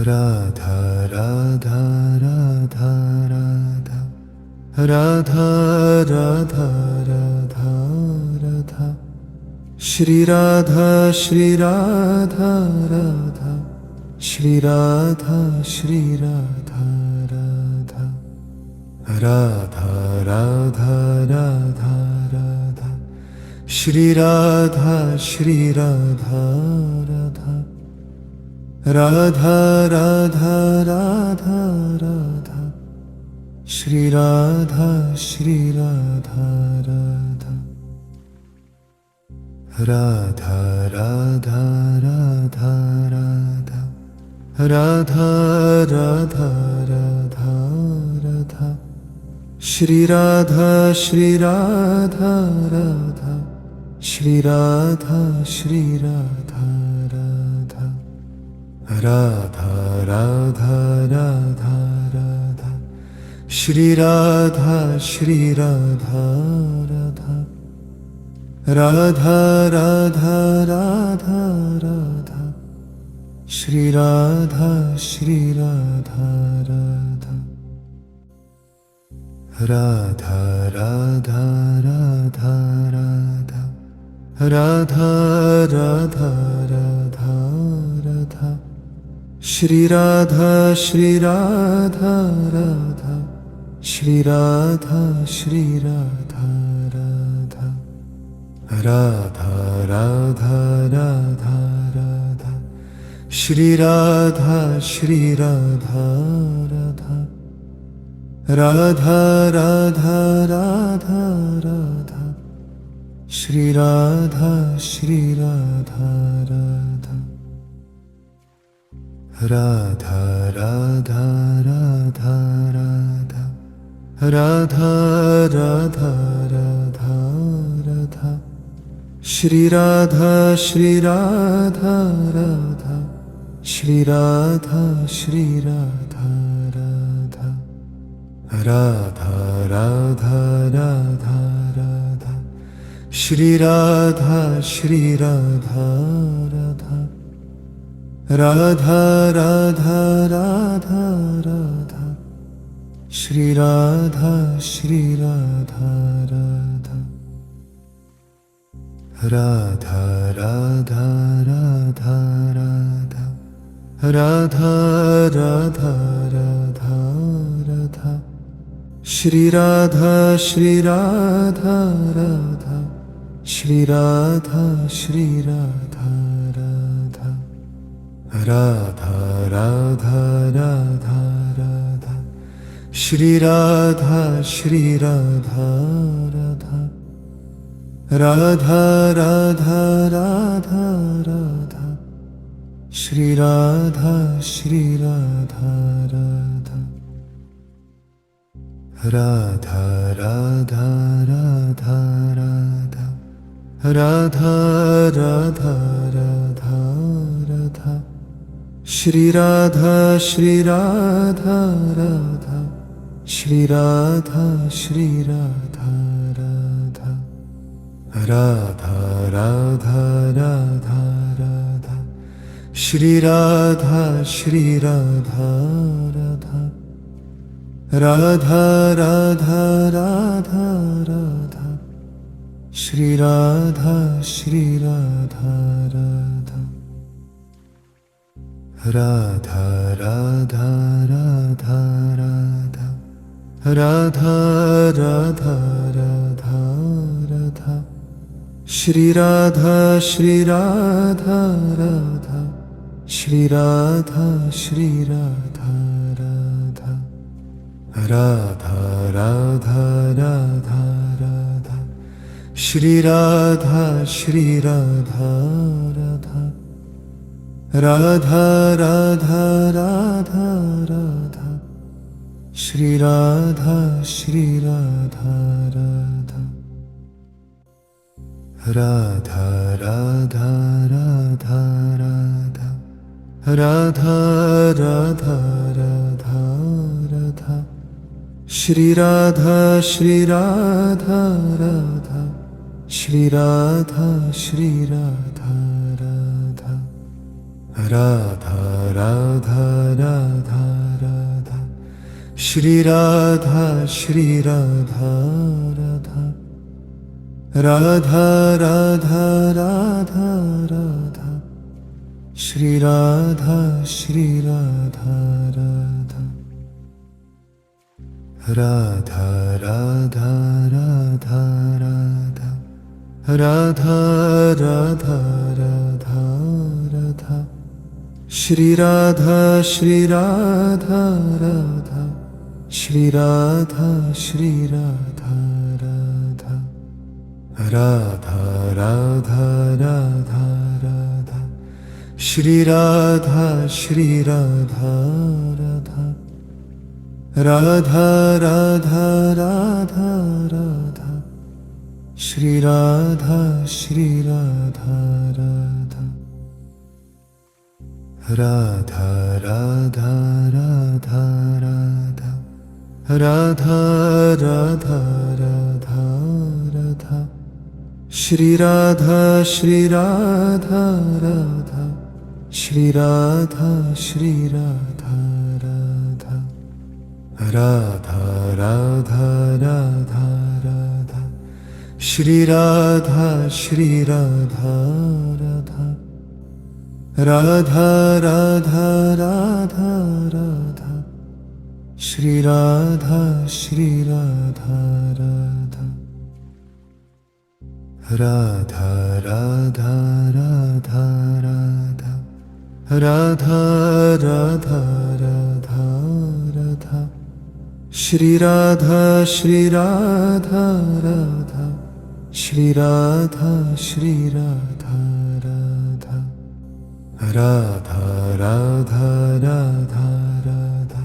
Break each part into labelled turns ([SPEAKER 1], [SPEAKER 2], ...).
[SPEAKER 1] Radha Radha Radha Radha Radha Radha Radha Radha Shri Radha Shri Radha Radha Shri Radha Shri Radha Radha Radha Radha Radha Radha Shri Radha Shri Radha Radha Radha Radha Radha Radha Shri Radha Shri Radha Radha Radha Radha Radha Radha Radha Radha Radha Radha Shri Radha Shri Radha Radha Shri Radha Shri Radha Radha Radha Radha Radha Radha Shri Radha Shri Radha Radha Radha Radha Radha Radha Shri Radha Shri Radha Radha Radha Radha Radha Radha Radha Radha Radha Radha Shri Radha Shri Radha Radha Shri Radha Shri Radha Radha Radha Radha Radha Radha Shri Radha Shri Radha Radha Radha Radha Radha Radha Shri Radha Shri Radha Radha Radha Radha Radha Radha Radha Radha Radha Radha Shri Radha Shri Radha Radha Shri Radha Shri Radha Radha Radha Radha Radha Radha Shri Radha Shri Radha Radha Radha Radha Radha Radha Shri Radha Shri Radha Radha Radha Radha Radha Radha Radha Radha Radha Radha Shri Radha Shri Radha Radha Shri Radha Shri Radha Radha Radha Radha Radha Radha Shri Radha Shri Radha Radha Radha Radha Radha Radha Shri Radha Shri Radha Radha Radha Radha Radha Radha Radha Radha Radha Radha Shri Radha Shri Radha Radha Shri Radha Shri Radha Radha Radha Radha Radha Radha Shri Radha Shri Radha Radha Radha Radha Radha Radha Shri Radha Shri Radha Radha Radha Radha Radha Radha Radha Radha Radha Radha Shri Radha Shri Radha Radha Shri Radha Shri Radha Radha Radha Radha Radha Radha Shri Radha Shri Radha Radha Radha Radha Radha Radha Shri Radha Shri Radha Radha Radha Radha Radha Radha Radha Radha Radha Radha Shri Radha Shri Radha Radha Shri Radha Shri Radha Radha Radha Radha Radha Radha Shri Radha Shri Radha Radha Radha Radha Radha Radha Shri Radha Shri Radha Radha Radha Radha Radha Radha Radha Radha Radha Radha Shri Radha Shri Radha Radha Shri Radha Shri Radha Radha Radha Radha Radha Radha Shri Radha Shri Radha Radha Radha Radha Radha Radha Shri Radha Shri Radha Radha Radha Radha Radha Radha Radha Radha Radha Radha Shri Radha Shri Radha Radha Shri Radha Shri Radha Radha Radha Radha Radha Radha Shri Radha Shri Radha Radha Radha Radha Radha Radha Shri Radha Shri Radha Radha Radha Radha Radha Radha Radha Radha Radha Radha Shri Radha Shri Radha Radha Shri Radha Shri Radha Radha Radha Radha Radha Radha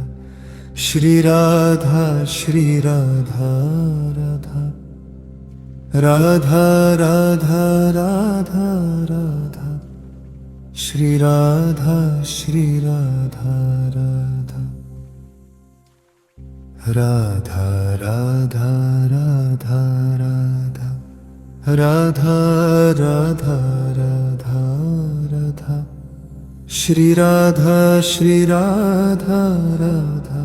[SPEAKER 1] Shri Radha Shri Radha Radha Radha Radha Radha Radha Shri Radha Shri Radha Radha Radha Radha Radha Radha Radha Radha Radha Radha Shri Radha Shri Radha Radha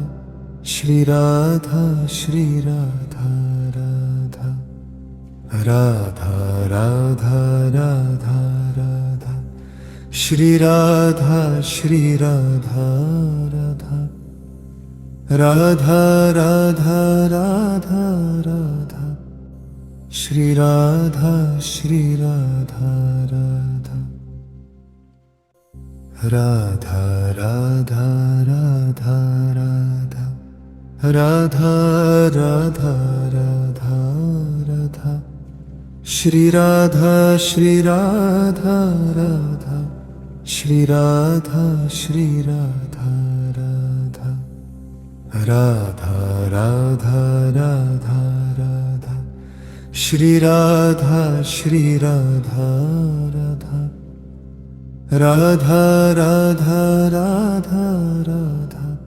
[SPEAKER 1] Shri Radha Shri Radha Radha Radha Radha Radha Radha Shri Radha Shri Radha Radha Radha Radha Radha Radha Shri Radha Shri Radha Radha Radha Radha Radha Radha Radha Radha Radha Radha Shri Radha Shri Radha Radha Shri Radha Shri Radha Radha Radha Radha Radha Radha Shri Radha Shri Radha Radha Radha Radha Radha Radha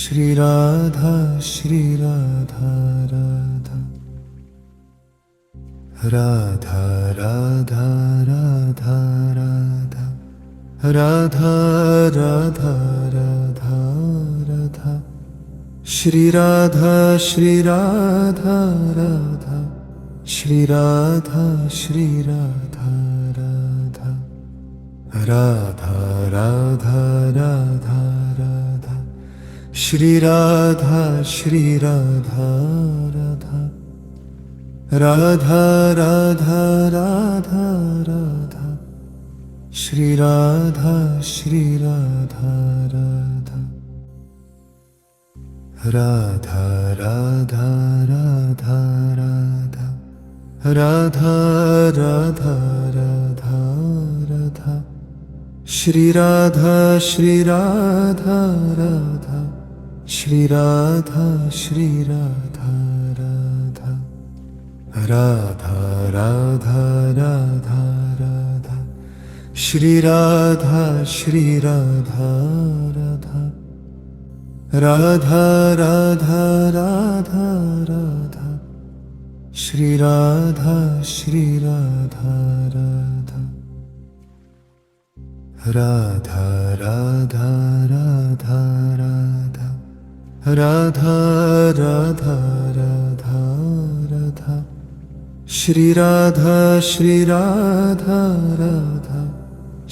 [SPEAKER 1] Shri Radha Shri Radha Radha Radha Radha Radha Radha Radha Radha Radha Radha Shri Radha Shri Radha Radha Shri Radha Shri Radha Radha Radha Radha Radha Radha Shri Radha Shri Radha Radha Radha Radha Radha Radha Shri Radha Shri Radha Radha Radha Radha Radha Radha Radha Radha Radha Radha Shri Radha Shri Radha Radha Shri Radha Shri Radha Radha Radha Radha Radha Radha Shri Radha Shri Radha Radha Radha Radha Radha Radha Shri Radha Shri Radha Radha Radha Radha Radha Radha Radha Radha Radha Radha Shri Radha Shri Radha Radha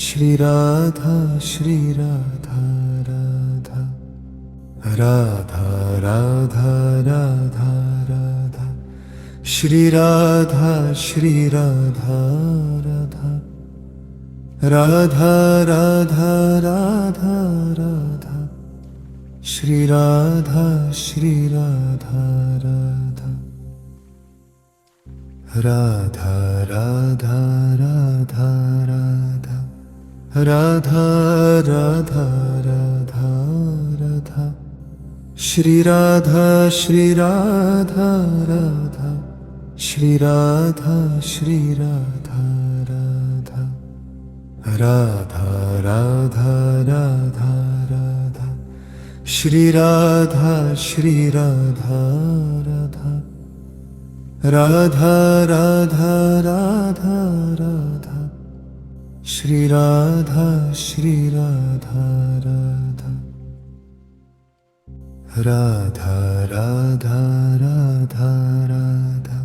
[SPEAKER 1] Shri Radha Shri Radha Radha Radha Radha Radha Radha Shri Radha Shri Radha Radha Radha Radha Radha Radha Shri Radha Shri Radha Radha Radha Radha Radha Radha Radha Radha Radha Radha Shri Radha Shri Radha Radha Shri Radha Shri Radha Radha Radha Radha Radha Radha Shri Radha Shri Radha Radha Radha Radha Radha Radha Shri Radha Shri Radha Radha Radha Radha Radha Radha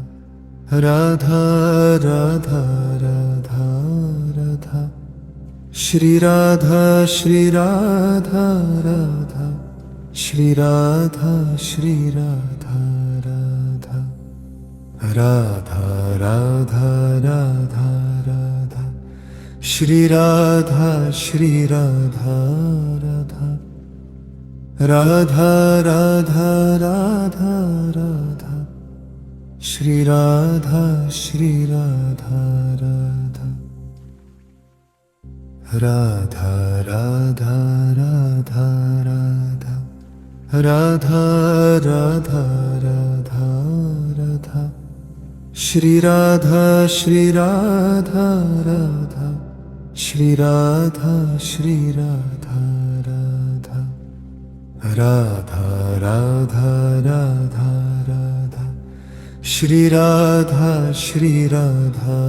[SPEAKER 1] Radha Radha Radha Radha Shri Radha Shri Radha Radha Shri Radha Shri Radha Radha Radha Radha Radha Radha Shri Radha Shri Radha Radha Radha Radha Radha Radha Shri Radha Shri Radha Radha Radha Radha Radha Radha Radha Radha Radha Radha Shri Radha Shri Radha Radha Shri Radha Shri Radha Radha Radha Radha Radha Radha Shri Radha Shri Radha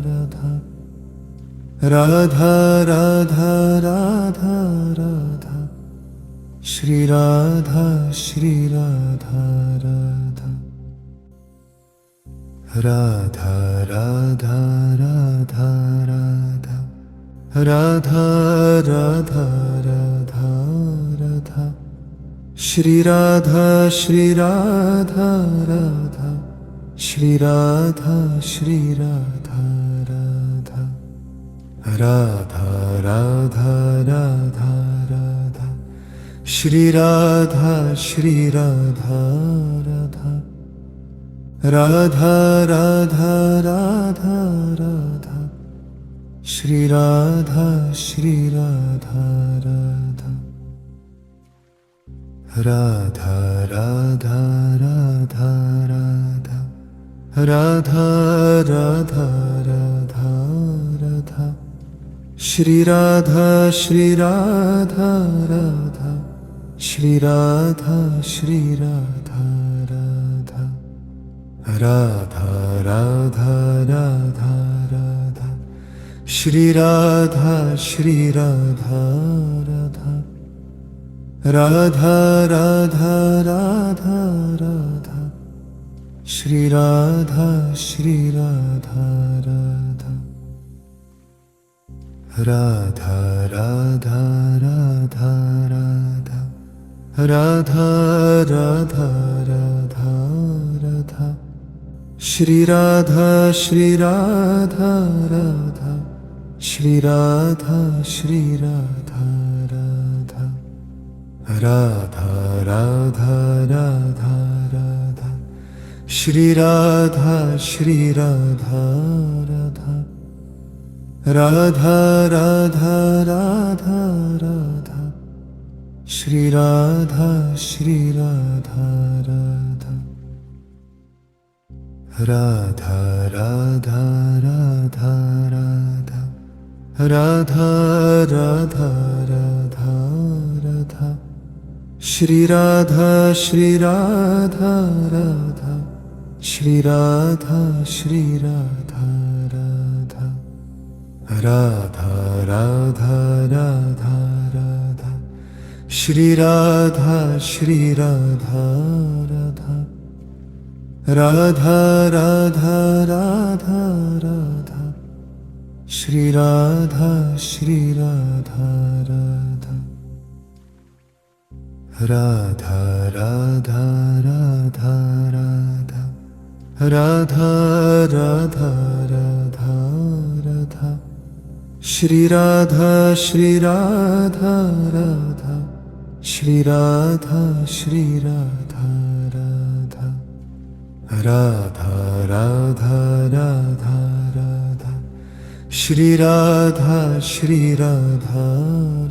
[SPEAKER 1] Radha Radha Radha Radha Radha Shri Radha Shri Radha Radha Radha Radha Radha Radha Radha Radha Radha Radha Shri Radha Shri Radha Radha Shri Radha Shri Radha Radha Radha Radha Radha Radha Shri Radha Shri Radha Radha Radha Radha Radha Radha Shri Radha Shri Radha Radha Radha Radha Radha Radha Radha Radha Radha Radha Shri Radha Shri Radha Radha Shri Radha Shri Radha Radha Radha Radha Radha Radha Shri Radha Shri Radha Radha Radha Radha Radha Radha Shri Radha Shri Radha Radha Radha Radha Radha Radha Radha Radha Radha Radha Shri Radha Shri Radha Radha Shri Radha Shri Radha Radha Radha Radha Radha Radha Shri Radha Shri Radha Radha Radha Radha Radha Radha Shri Radha Shri Radha Radha Radha Radha Radha Radha Radha Radha Radha Radha Shri Radha Shri Radha Radha Shri Radha Shri Radha Radha Radha Radha Radha Radha Shri Radha Shri Radha Radha Radha Radha Radha Radha Shri Radha Shri Radha Radha Radha Radha Radha Radha Radha Radha Radha Radha Shri Radha Shri Radha Radha Shri Radha Shri Radha Radha Radha Radha Radha Radha Shri Radha Shri Radha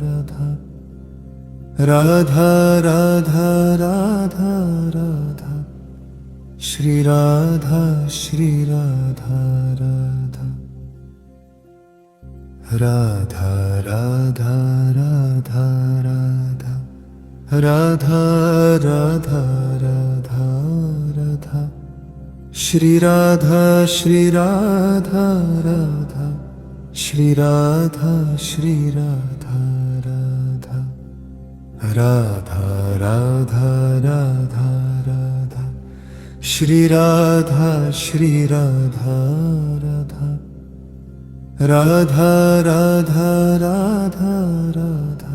[SPEAKER 1] Radha Radha Radha Radha Radha Shri Radha Shri Radha Radha Radha Radha Radha Radha Radha Radha Radha Radha Shri Radha Shri Radha Radha Shri Radha Shri Radha Radha Radha Radha Radha Radha Shri Radha Shri Radha Radha Radha Radha Radha Radha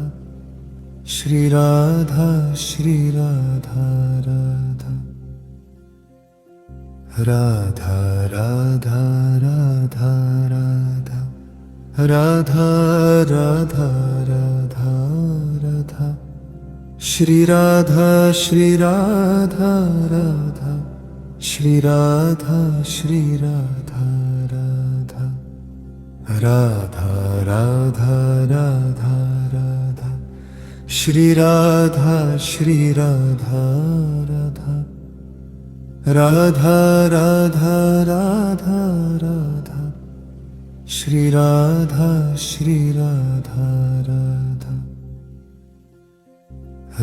[SPEAKER 1] Shri Radha Shri Radha Radha Radha Radha Radha Radha Radha Radha Radha Radha Shri Radha Shri Radha Radha Shri Radha Shri Radha Radha Radha Radha Radha Radha Shri Radha Shri Radha Radha Radha Radha Radha Radha Shri Radha Shri Radha Radha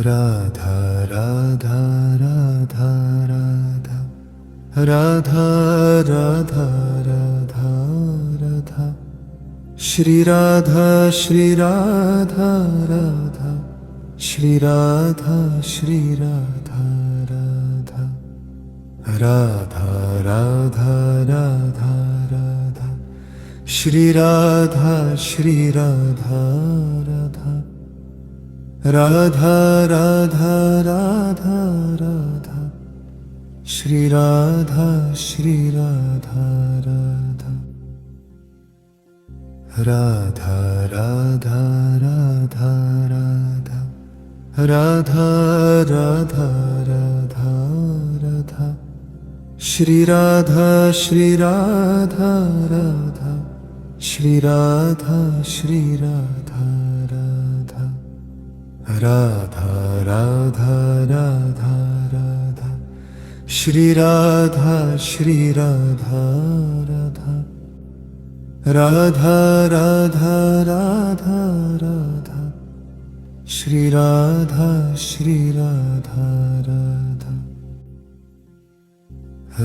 [SPEAKER 1] Radha Radha Radha Radha Radha Radha Radha Radha Shri Radha Shri Radha Radha Shri Radha Shri Radha Radha Radha Radha Radha Radha Shri Radha Shri Radha Radha Radha Radha Radha Radha Shri Radha Shri Radha Radha Radha Radha Radha Radha Radha Radha Radha Radha Shri Radha Shri Radha Radha Shri Radha Shri Radha Radha Radha Radha Radha Radha Shri Radha Shri Radha Radha Radha Radha Radha Radha Shri Radha Shri Radha Radha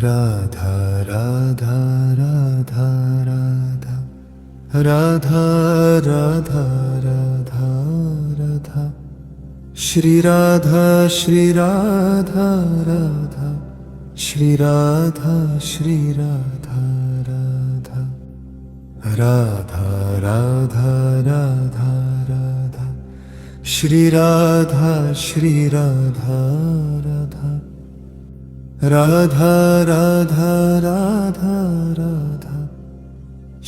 [SPEAKER 1] Radha Radha Radha Radha Radha Radha Radha Radha Shri Radha Shri Radha Radha Shri Radha Shri Radha Radha Radha Radha Radha Radha Shri Radha Shri Radha Radha Radha Radha Radha Radha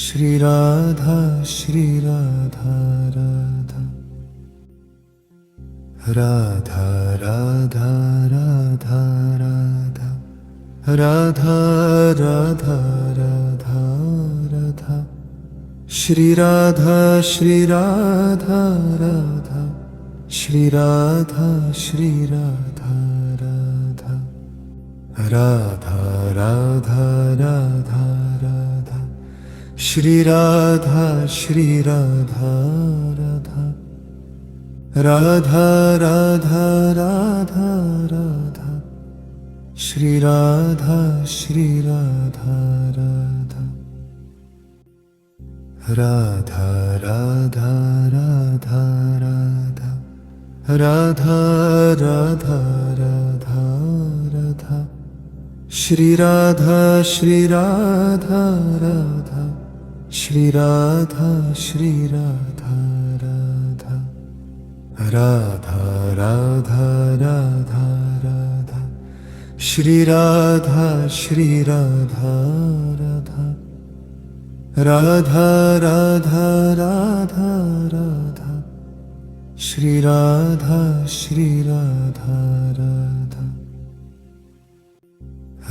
[SPEAKER 1] Shri Radha Shri Radha Radha Radha Radha Radha Radha Radha Radha Radha Radha Shri Radha Shri Radha Radha Shri Radha Shri Radha Radha Radha Radha Radha Radha Shri Radha Shri Radha Radha Radha Radha Radha Radha Shri Radha Shri Radha Radha Radha Radha Radha Radha Radha Radha Radha Radha Shri Radha Shri Radha Radha Shri Radha Shri Radha Radha Radha Radha Radha Radha Shri Radha Shri Radha Radha Radha Radha Radha Radha Shri Radha Shri Radha Radha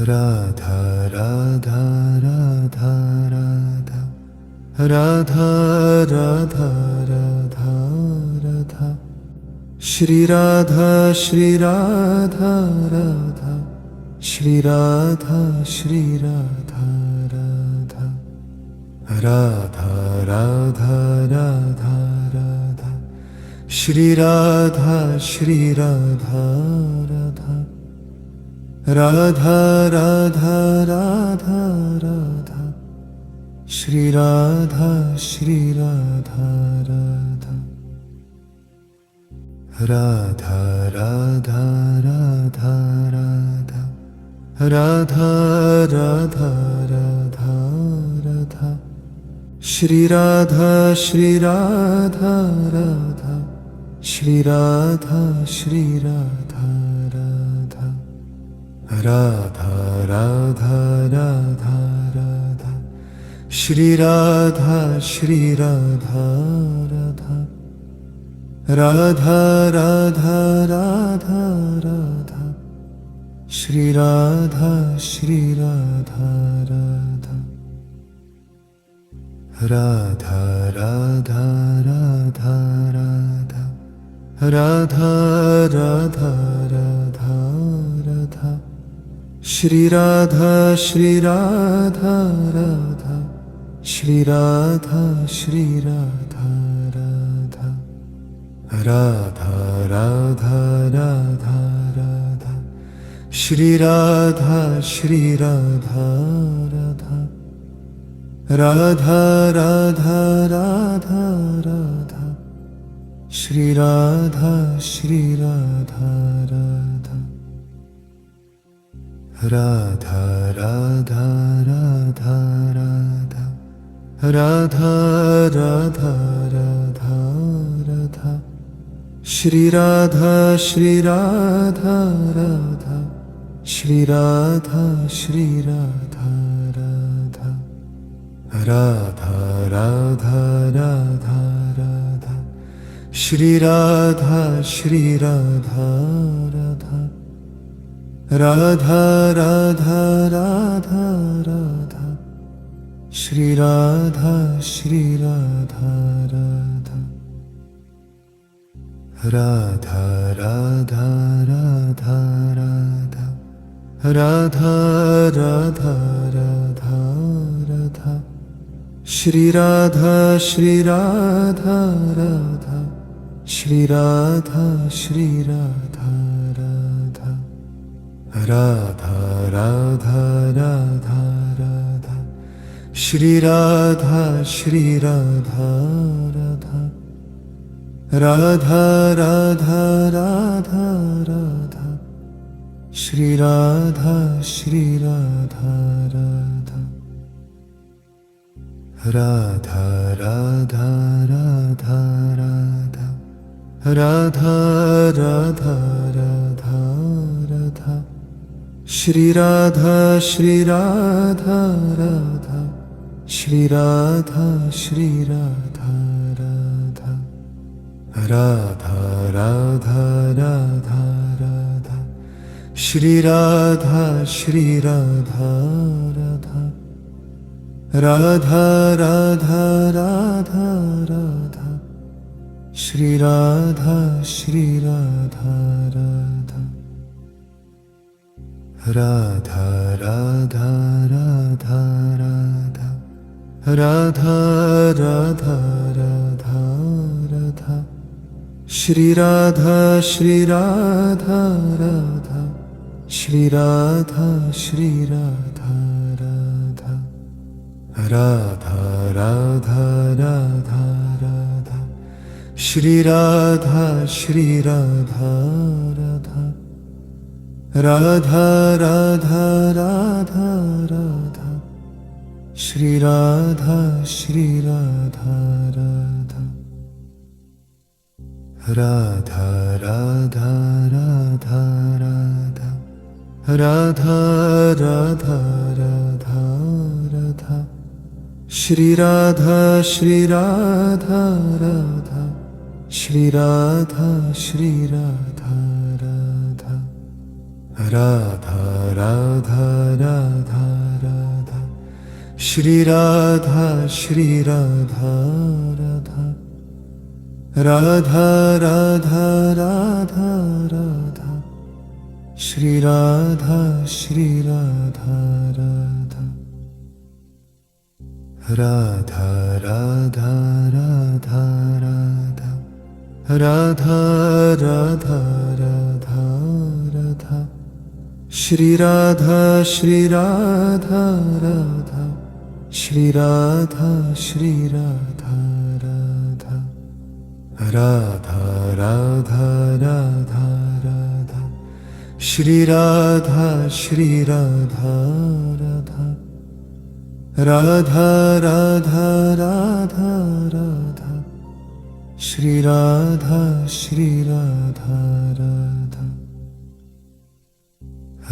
[SPEAKER 1] Radha Radha Radha Radha Radha Radha Radha Radha Shri Radha Shri Radha Radha Shri Radha Shri Radha Radha Radha Radha Radha Radha Shri Radha Shri Radha Radha Radha Radha Radha Radha Shri Radha Shri Radha Radha Radha Radha Radha Radha Radha Radha Radha Radha Shri Radha Shri Radha Radha Shri Radha Shri Radha Radha Radha Radha Radha Radha Shri Radha Shri Radha Radha Radha Radha Radha Radha Shri Radha Shri Radha Radha Radha Radha Radha Radha Radha Radha Radha Radha Shri Radha Shri Radha Radha Shri Radha Shri Radha Radha Radha Radha Radha Radha Shri Radha Shri Radha Radha Radha Radha Radha Radha Shri Radha Shri Radha Radha Radha Radha Radha Radha Radha Radha Radha Radha Shri Radha Shri Radha Radha Shri Radha Shri Radha Radha Radha Radha Radha Radha Shri Radha Shri Radha Radha Radha Radha Radha Radha Shri Radha Shri Radha Radha Radha Radha Radha Radha Radha Radha Radha Radha Shri Radha Shri Radha Radha Shri Radha Shri Radha Radha Radha Radha Radha Radha Shri Radha Shri Radha Radha Radha Radha Radha Radha Shri Radha Shri Radha Radha Radha Radha Radha Radha Radha Radha Radha Radha Shri Radha Shri Radha Radha Shri Radha Shri Radha Radha Radha Radha Radha Radha Shri Radha Shri Radha Radha Radha Radha Radha Radha Shri Radha Shri Radha Radha Radha Radha Radha Radha Radha Radha Radha Radha Shri Radha Shri Radha Radha Shri Radha Shri Radha Radha Radha Radha Radha Radha Shri Radha Shri Radha Radha Radha Radha Radha Radha Shri Radha Shri Radha Radha Radha Radha Radha Radha Radha Radha Radha Radha Shri Radha Shri Radha Radha Shri Radha Shri Radha Radha Radha Radha Radha Radha Shri Radha Shri Radha Radha Radha Radha Radha Radha Shri Radha Shri Radha Radha Radha Radha Radha Radha Radha Radha Radha Shri Radha Shri Radha Radha Shri Radha Shri Radha Radha Radha Radha Radha Radha Shri Radha Shri Radha Radha Radha Radha Radha Radha Shri Radha Shri Radha Radha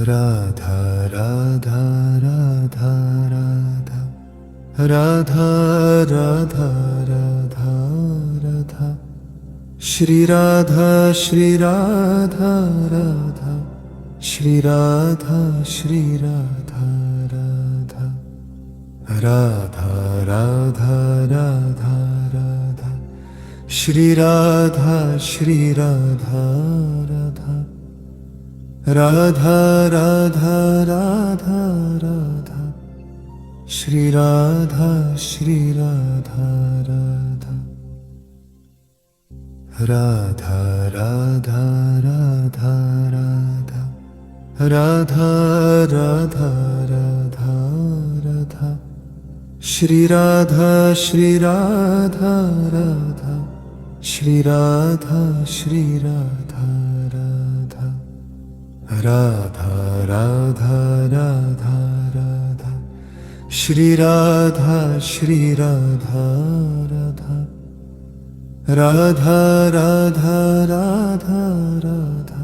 [SPEAKER 1] Radha Radha Radha Radha Radha Radha Radha Shri Radha Shri Radha Radha Shri Radha Shri Radha Radha Radha Radha Radha Radha Shri Radha Shri Radha Radha Radha Radha Radha Radha Shri Radha Shri Radha Radha Radha Radha Radha Radha Radha Radha Radha Shri Radha Shri Radha Radha Shri Radha Shri Radha Radha Radha Radha Radha Radha Shri Radha Shri Radha Radha Radha Radha Radha Radha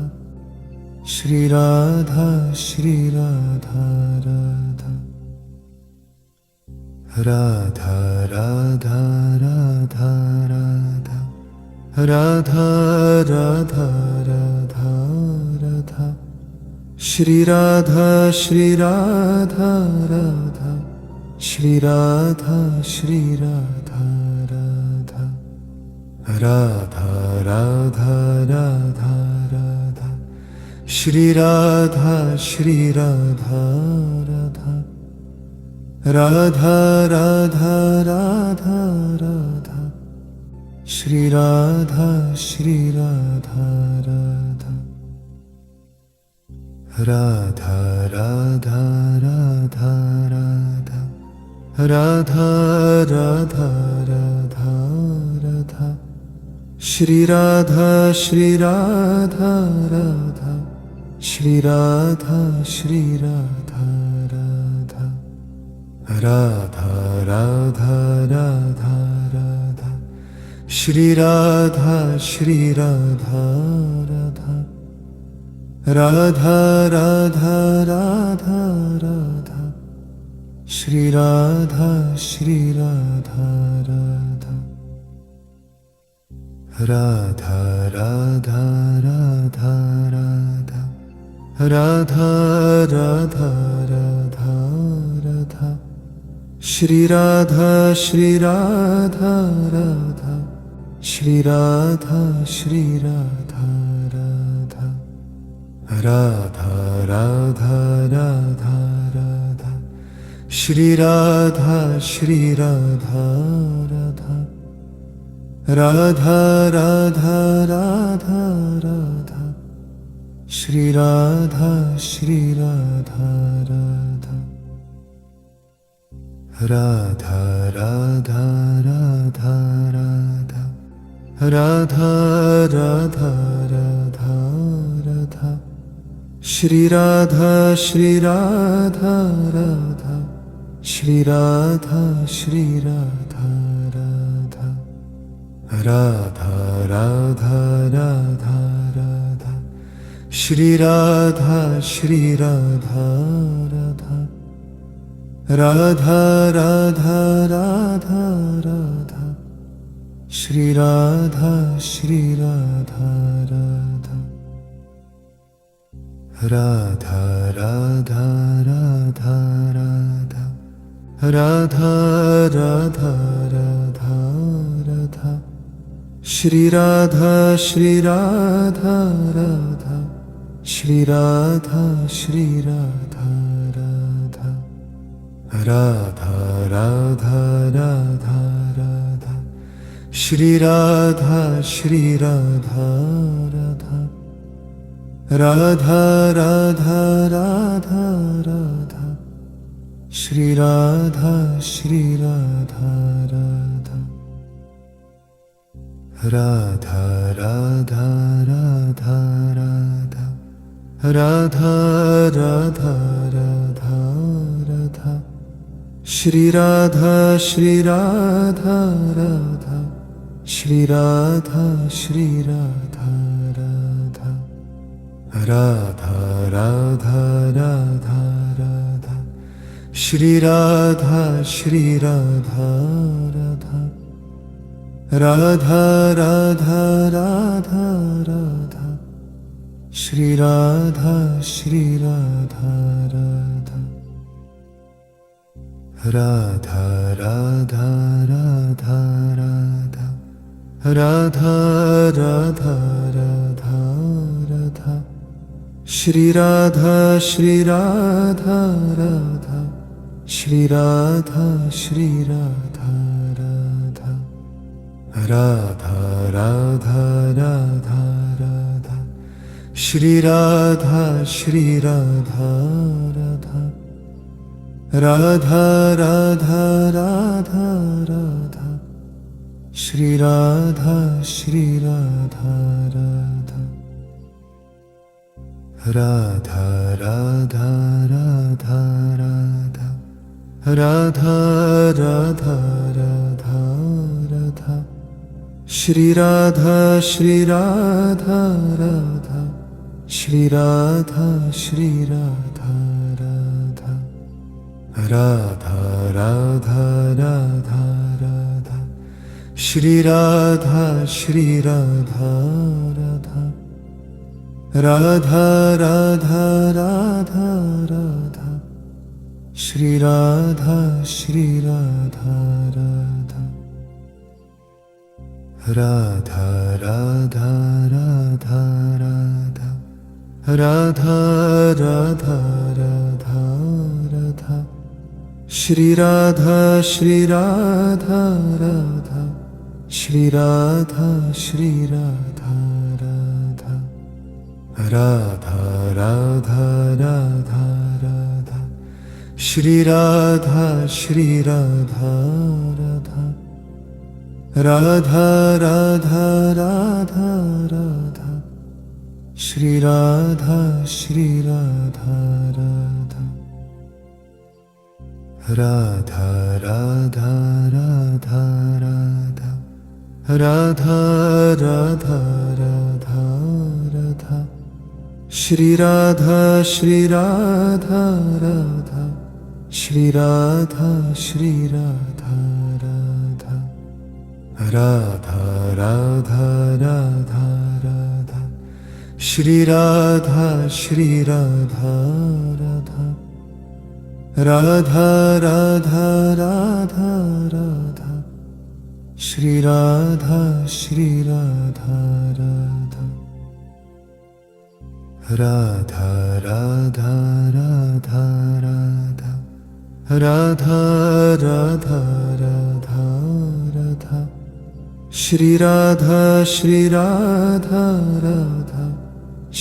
[SPEAKER 1] Shri Radha Shri Radha Radha Radha Radha Radha Radha Radha Radha Radha Shri Radha Shri Radha Radha Shri Radha Shri Radha Radha Radha Radha Radha Radha Shri Radha Shri Radha Radha Radha Radha Radha Radha Shri Radha Shri Radha Radha Radha Radha Radha Radha Radha Radha Radha Shri Radha Shri Radha Radha Shri Radha Shri Radha Radha Radha Radha Radha Radha Shri Radha Shri Radha Radha Radha Radha Radha Radha Shri Radha Shri Radha Radha Radha Radha Radha Radha Radha Radha Radha Shri Radha Shri Radha Radha Shri Radha Shri Radha Radha Radha Radha Radha Radha Shri Radha Shri Radha Radha Radha Radha Radha Radha Shri Radha Shri Radha Radha Radha Radha Radha Radha Radha Radha Radha Radha Shri Radha Shri Radha Radha Shri Radha Shri Radha Radha Radha Radha Radha Radha Shri Radha Shri Radha Radha Radha Radha Radha Radha Shri Radha Shri Radha Radha Radha Radha Radha Radha Radha Radha Radha Radha Shri Radha Shri Radha Radha Shri Radha Shri Radha Radha Radha Radha Radha Radha Shri Radha Shri Radha Radha Radha Radha Radha Radha Shri Radha Shri Radha Radha Radha Radha Radha Radha Radha Radha Radha Radha Shri Radha Shri Radha Radha Shri Radha Shri Radha Radha Radha Radha Radha Radha Shri Radha Shri Radha Radha Radha Radha Radha Radha Shri Radha Shri Radha Radha Radha Radha Radha Radha Radha Radha Radha Radha Shri Radha Shri Radha Radha Shri Radha Shri Radha Radha Radha Radha Radha Radha Shri Radha Shri Radha Radha Radha Radha Radha Radha Shri Radha Shri Radha Radha Radha Radha Radha Radha Radha Radha Radha Radha Shri Radha Shri Radha Radha Shri Radha Shri Radha Radha Radha Radha Radha Radha Shri Radha Shri Radha Radha Radha Radha Radha Radha Shri Radha Shri Radha Radha Radha Radha Radha Radha Radha Radha Radha Radha Shri Radha Shri Radha Radha Shri Radha Shri Radha Radha Radha Radha Radha Radha Shri Radha Shri Radha Radha Radha Radha Radha Radha Shri Radha Shri Radha Radha Radha Radha Radha Radha Radha Radha Radha Radha Shri Radha Shri Radha Radha Shri Radha Shri Radha Radha Radha Radha Radha Radha Shri Radha Shri Radha Radha Radha Radha Radha Radha Shri Radha Shri Radha Radha Radha Radha Radha Radha Radha Radha Radha Radha Shri Radha Shri Radha Radha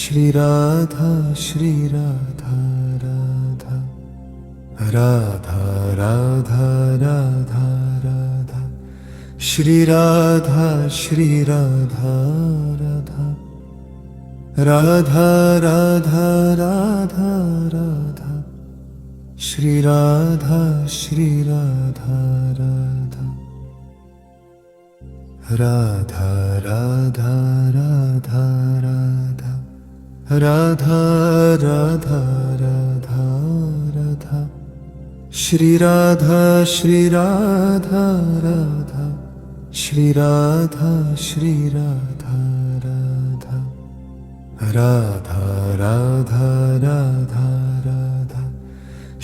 [SPEAKER 1] Shri Radha Shri Radha Radha Radha Radha Radha Radha Shri Radha Shri Radha Radha Radha Radha Radha Radha Shri Radha Shri Radha Radha Radha Radha Radha Radha Radha Radha Radha Radha Shri Radha Shri Radha Radha Shri Radha Shri Radha Radha Radha Radha Radha Radha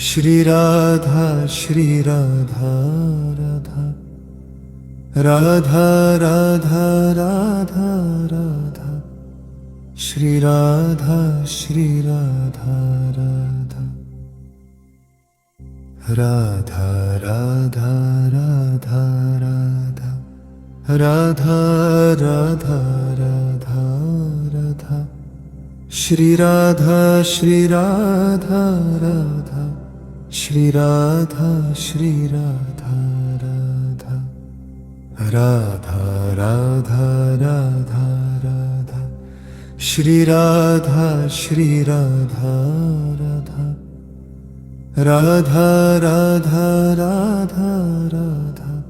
[SPEAKER 1] Shri Radha Shri Radha Radha Radha Radha Radha Radha Shri Radha Shri Radha Radha Radha Radha Radha Radha Radha Radha Radha Radha Shri Radha Shri Radha Radha Shri Radha Shri Radha Radha Radha Radha Radha Radha Shri Radha Shri Radha Radha Radha Radha Radha Radha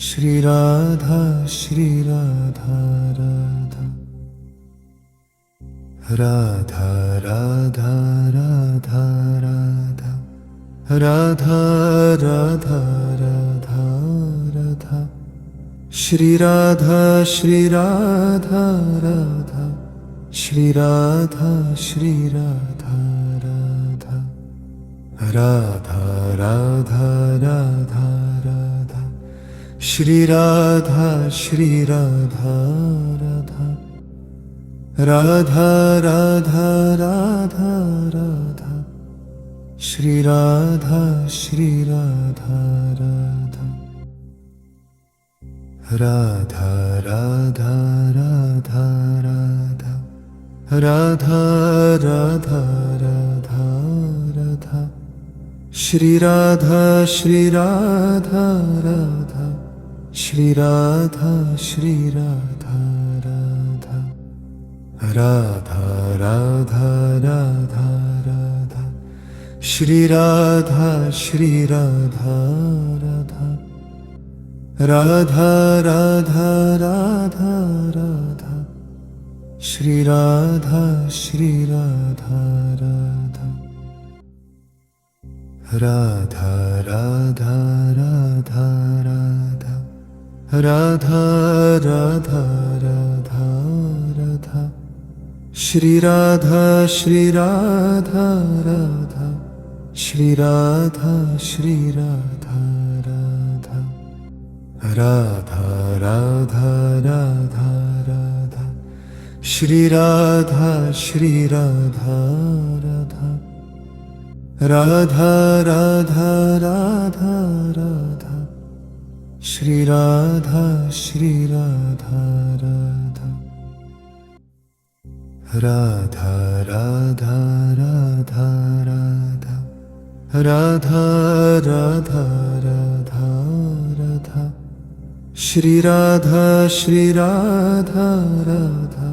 [SPEAKER 1] Shri Radha Shri Radha Radha Radha Radha Radha Radha Radha Radha Radha Radha Shri Radha Shri Radha Radha Shri Radha Shri Radha Radha Radha Radha Radha Radha Shri Radha Shri Radha Radha Radha Radha Radha Radha Shri Radha Shri Radha Radha Radha Radha Radha Radha Radha Radha Radha Radha Shri Radha Shri Radha Radha Shri Radha Shri Radha Radha Radha Radha Radha Radha Shri Radha Shri Radha Radha Radha Radha Radha Radha Shri Radha Shri Radha Radha Radha Radha Radha Radha Radha Radha Radha Radha Shri Radha Shri Radha Radha Shri Radha Shri Radha Radha Radha Radha Radha Radha Shri Radha Shri Radha Radha Radha Radha Radha Radha Shri Radha Shri Radha Radha Radha Radha Radha Radha Radha Radha Radha Radha Shri Radha Shri Radha Radha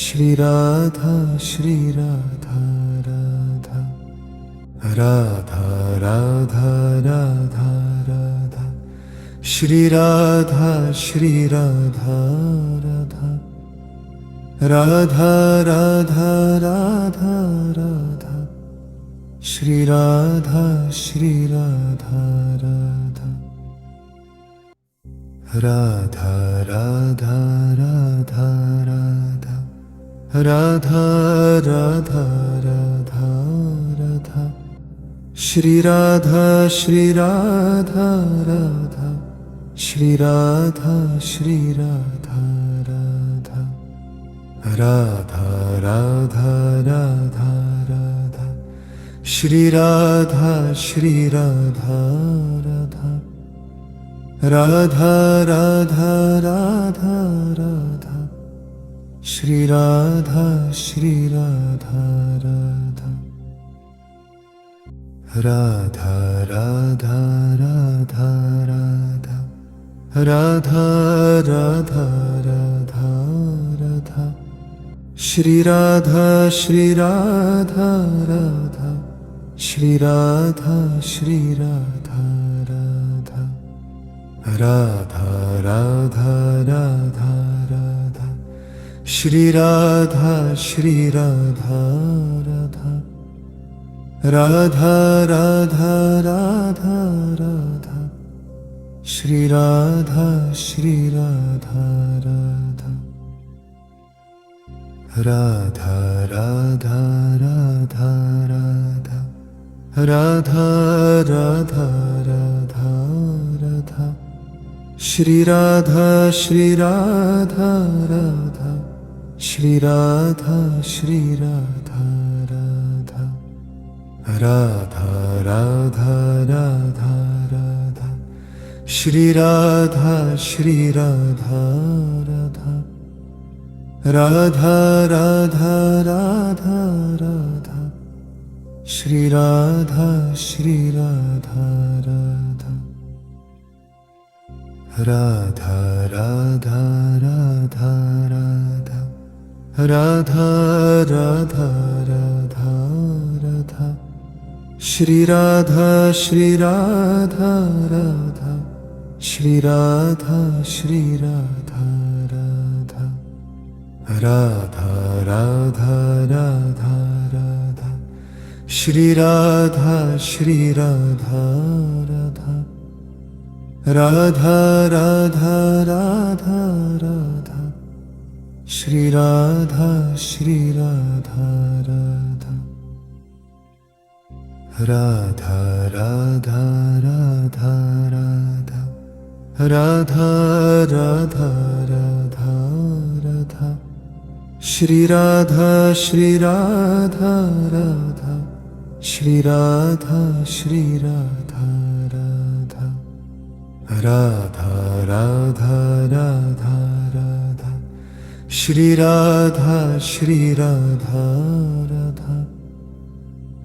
[SPEAKER 1] Shri Radha Shri Radha Radha Radha Radha Radha Radha Shri Radha Shri Radha Radha Radha Radha Radha Radha Shri Radha Shri Radha Radha Radha Radha Radha Radha Radha Radha Radha Radha Shri Radha Shri Radha Radha Shri Radha Shri Radha Radha Radha Radha Radha Radha Shri Radha Shri Radha Radha Radha Radha Radha Radha Shri Radha Shri Radha Radha Radha Radha Radha Radha Radha Radha Radha Radha Shri Radha Shri Radha Radha Shri Radha Shri Radha Radha Radha Radha Radha Radha Shri Radha Shri Radha Radha Radha Radha Radha Radha Shri Radha Shri Radha Radha Radha Radha Radha Radha Radha Radha Radha Radha Shri Radha Shri Radha Radha Shri Radha Shri Radha Radha Radha Radha Radha Radha Shri Radha Shri Radha Radha Radha Radha Radha Radha Shri Radha Shri Radha Radha Radha Radha Radha Radha Radha Radha Radha Radha Shri Radha Shri Radha Radha Shri Radha Shri Radha Radha Radha Radha Radha Radha Shri Radha Shri Radha Radha Radha Radha Radha Radha Shri Radha Shri Radha Radha Radha Radha Radha Radha Radha Radha Radha Radha Shri Radha Shri Radha Radha Shri Radha Shri Radha Radha Radha Radha Radha Radha Shri Radha Shri Radha Radha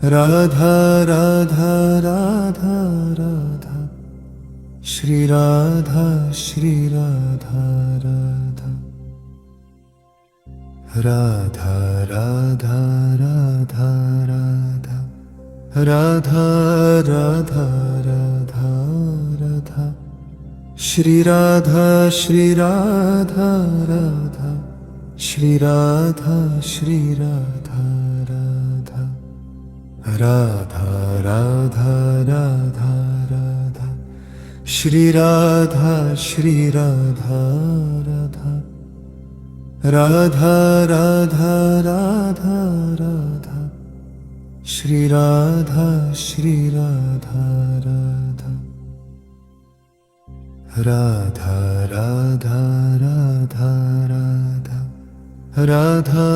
[SPEAKER 1] Radha Radha Radha Radha Shri Radha Shri Radha Radha Radha Radha Radha Radha Radha Radha Radha Radha Shri Radha Shri Radha Radha Shri Radha Shri Radha Radha Radha Radha Radha Radha Shri Radha Shri Radha Radha Radha Radha Radha Radha Shri Radha Shri Radha Radha Radha Radha Radha Radha Radha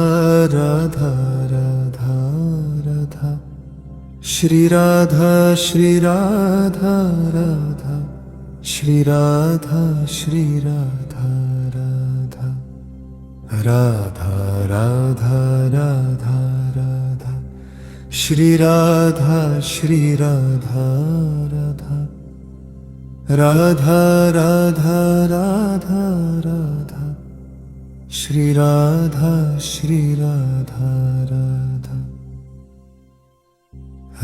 [SPEAKER 1] Radha Radha Radha Shri Radha Shri Radha Radha Shri Radha Shri Radha Radha Radha Radha Radha Radha Shri Radha Shri Radha Radha Radha Radha Radha Radha Shri Radha Shri Radha Radha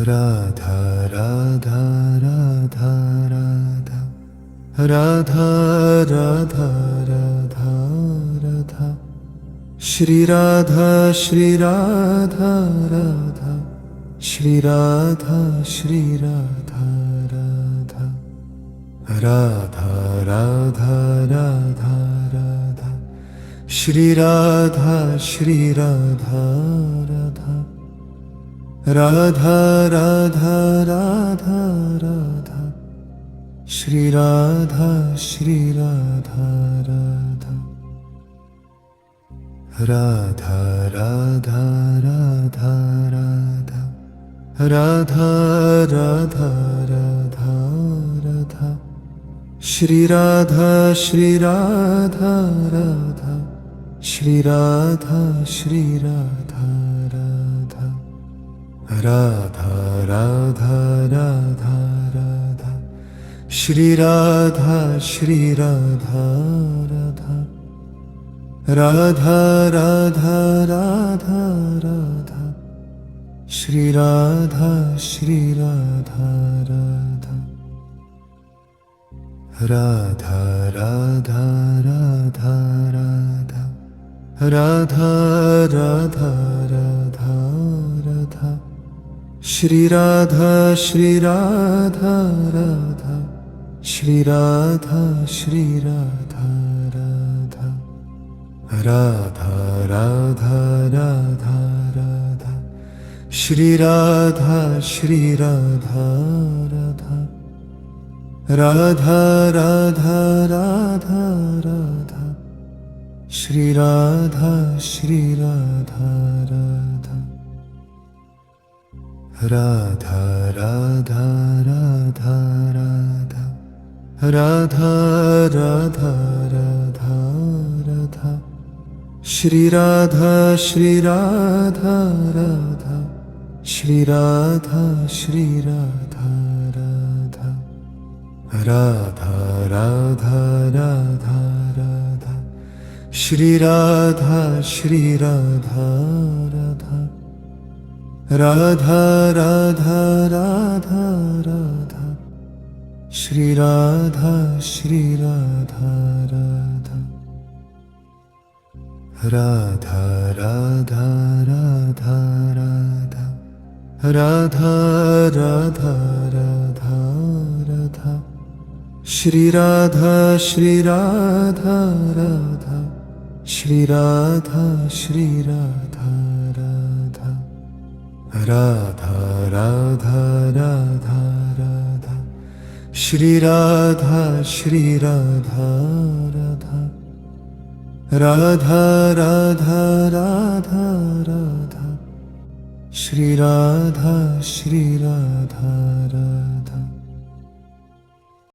[SPEAKER 1] Radha Radha Radha Radha Radha Radha Radha Radha Shri Radha Shri Radha Radha Shri Radha Shri Radha Radha Radha Radha Radha Radha Shri Radha Shri Radha Radha Radha Radha Radha Radha Shri Radha Shri Radha Radha Radha Radha Radha Radha Radha Radha Radha Radha Shri Radha Shri Radha Radha Shri Radha Shri Radha Radha Radha Radha Radha Radha Shri Radha Shri Radha Radha Radha Radha Radha Radha Shri Radha Shri Radha Radha Radha Radha Radha Radha Radha Radha Radha Radha Shri Radha Shri Radha Radha Shri Radha Shri Radha Radha Radha Radha Radha Radha Shri Radha Shri Radha Radha Radha Radha Radha Radha Shri Radha Shri Radha Radha Radha Radha Radha Radha Radha Radha Radha Radha Shri Radha Shri Radha Radha Shri Radha Shri Radha Radha Radha Radha Radha Radha Shri Radha Shri Radha Radha Radha Radha Radha Radha Shri Radha Shri Radha Radha Radha Radha Radha Radha Radha Radha Radha Radha Shri Radha Shri Radha Radha Shri Radha Shri Radha Radha Radha Radha Radha Radha Shri Radha Shri Radha Radha Radha Radha Radha Radha Shri Radha Shri Radha Radha